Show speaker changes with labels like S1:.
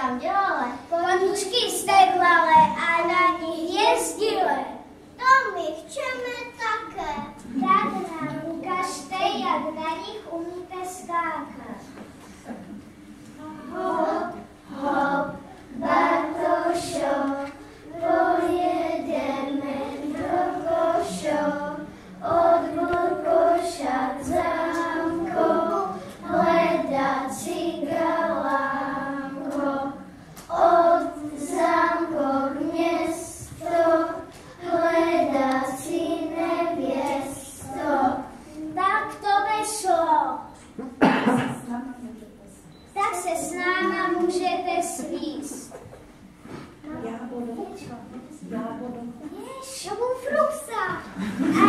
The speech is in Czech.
S1: tam dělali? Koníčky steglale a na nich jezdili. To my chceme také. Tak nám ukažte, jak na nich umíte skákat. Hop, hop, Bartošo, pojedeme do košo, od Borkoša k zámku, hledat si galánko, od zámku k město, hledat si nevěsto. Tak to nešlo. Tak se s náma můžete svíst. Jábodo. Šumufrusa. A